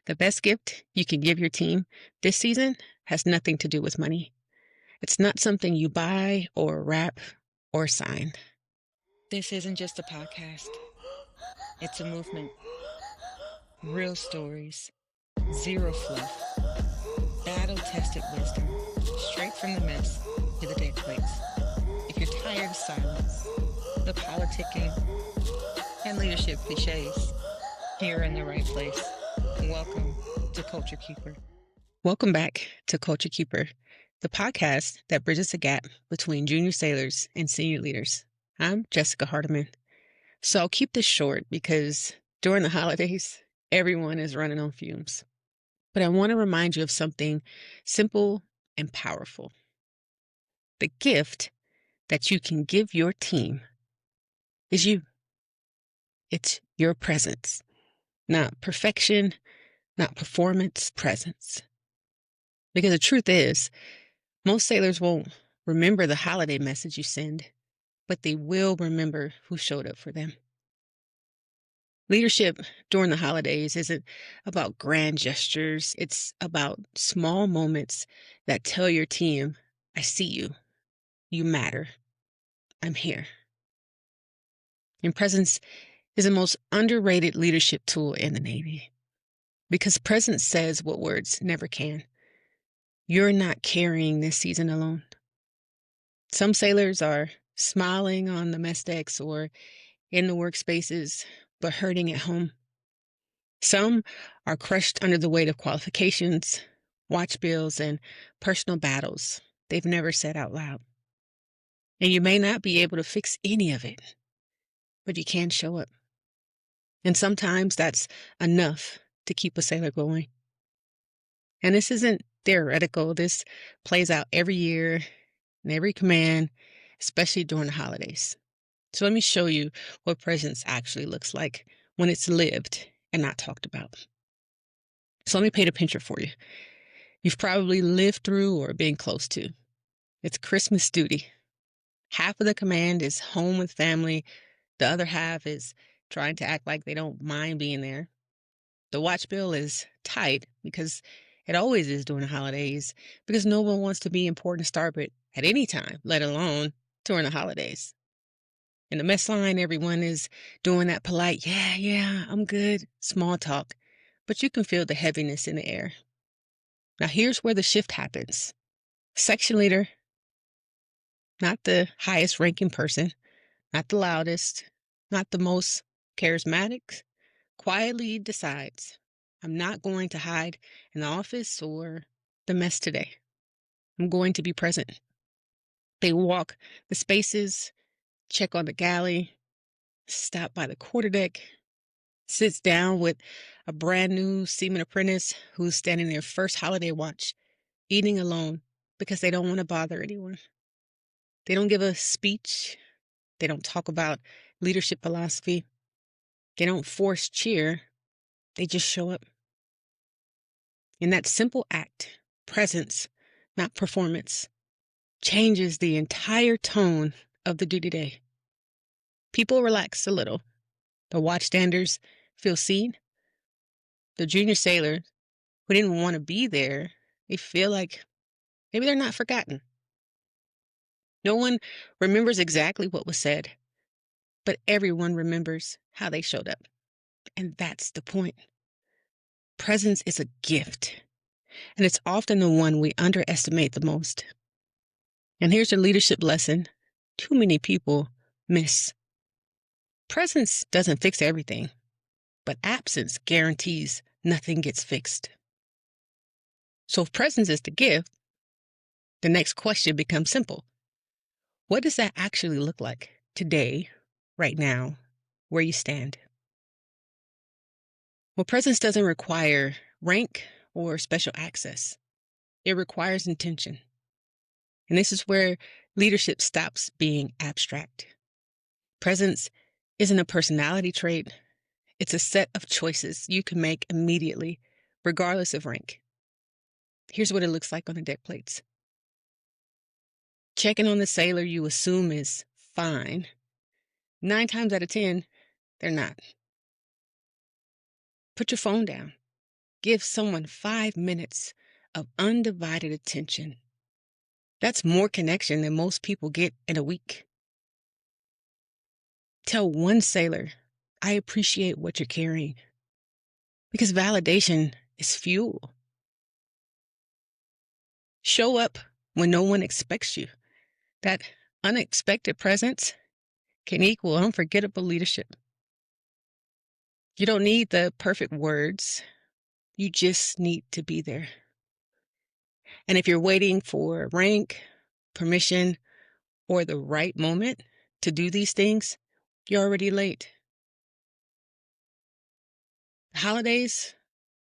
The best gift you can give your team this season has nothing to do with money. It's not something you buy or wrap or sign. This isn't just a podcast, it's a movement. Real stories, zero fluff, battle tested wisdom, straight from the mess to the dead plates. If you're tired of silence, the politicking, and leadership cliches, you're in the right place. Welcome to Culture Keeper. Welcome back to Culture Keeper, the podcast that bridges the gap between junior sailors and senior leaders. I'm Jessica Hardemon. So I'll keep this short because during the holidays, everyone is running on fumes. But I want to remind you of something simple and powerful. The gift that you can give your team is you. It's your presence, not perfection, not performance, presence. Because the truth is, most sailors won't remember the holiday message you send, but they will remember who showed up for them. Leadership during the holidays isn't about grand gestures. It's about small moments that tell your team, I see you. You matter. I'm here. And presence is the most underrated leadership tool in the Navy because presence says what words never can. You're not carrying this season alone. Some sailors are smiling on the mess decks or in the workspaces, but hurting at home. Some are crushed under the weight of qualifications, watch bills, and personal battles they've never said out loud. And you may not be able to fix any of it, but you can show up. And sometimes that's enough to keep a sailor going. And this isn't theoretical. This plays out every year in every command, especially during the holidays. So let me show you what presence actually looks like when it's lived and not talked about. So let me paint a picture for you. You've probably lived through or been close to. It's Christmas duty. Half of the command is home with family. The other half is trying to act like they don't mind being there. The watch bill is tight because it always is during the holidays because no one wants to be important to starboard at any time, let alone during the holidays. In the mess line, everyone is doing that polite, yeah, I'm good, small talk, but you can feel the heaviness in the air. Now here's where the shift happens. Section leader, not the highest ranking person, not the loudest, not the most charismatic, quietly decides, I'm not going to hide in the office or the mess today. I'm going to be present. They walk the spaces, check on the galley, stop by the quarterdeck, sits down with a brand new seaman apprentice who's standing their first holiday watch, eating alone because they don't want to bother anyone. They don't give a speech. They don't talk about leadership philosophy. They don't force cheer. They just show up. And that simple act, presence, not performance, changes the entire tone of the duty day. People relax a little. The watchstanders feel seen. The junior sailor who didn't want to be there, they feel like maybe they're not forgotten. No one remembers exactly what was said, but everyone remembers how they showed up. And that's the point. Presence is a gift, and it's often the one we underestimate the most. And here's a leadership lesson too many people miss. Presence doesn't fix everything, but absence guarantees nothing gets fixed. So if presence is the gift, the next question becomes simple. What does that actually look like today, right now, where you stand? Well, presence doesn't require rank or special access. It requires intention. And this is where leadership stops being abstract. Presence isn't a personality trait. It's a set of choices you can make immediately, regardless of rank. Here's what it looks like on the deck plates. Checking on the sailor you assume is fine. 9 times out of 10, they're not. Put your phone down. Give someone 5 minutes of undivided attention. That's more connection than most people get in a week. Tell one sailor, I appreciate what you're carrying, because validation is fuel. Show up when no one expects you. That unexpected presence can equal unforgettable leadership. You don't need the perfect words. You just need to be there. And if you're waiting for rank, permission, or the right moment to do these things, you're already late. Holidays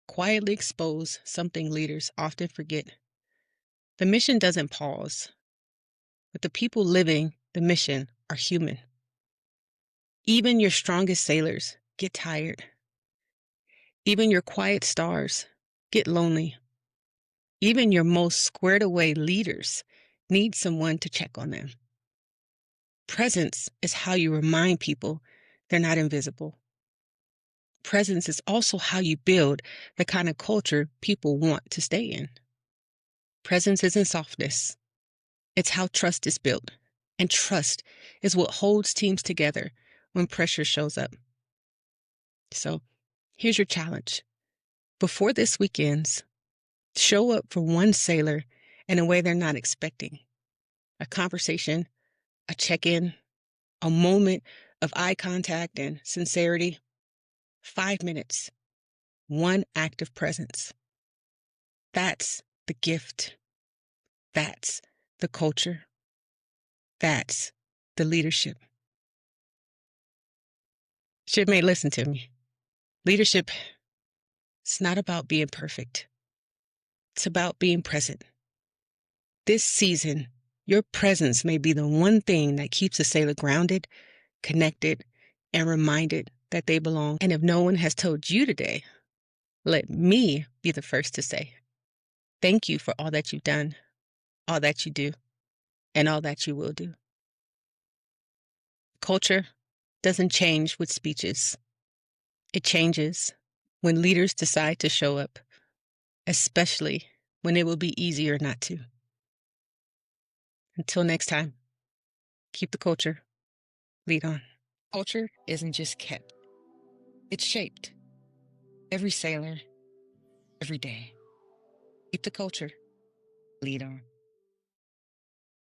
quietly expose something leaders often forget. The mission doesn't pause, but the people living the mission are human. Even your strongest sailors get tired. Even your quiet stars get lonely. Even your most squared away leaders need someone to check on them. Presence is how you remind people they're not invisible. Presence is also how you build the kind of culture people want to stay in. Presence isn't softness. It's how trust is built. And trust is what holds teams together when pressure shows up. So here's your challenge. Before this week ends, show up for one sailor in a way they're not expecting. A conversation, a check-in, a moment of eye contact and sincerity. 5 minutes, one act of presence. That's the gift. That's the culture. That's the leadership. Shipmate, listen to me. Leadership, it's not about being perfect. It's about being present. This season, your presence may be the one thing that keeps a sailor grounded, connected, and reminded that they belong. And if no one has told you today, let me be the first to say, thank you for all that you've done, all that you do, and all that you will do. Culture doesn't change with speeches. It changes when leaders decide to show up, especially when it will be easier not to. Until next time, keep the culture, lead on. Culture isn't just kept, it's shaped. Every sailor, every day. Keep the culture, lead on.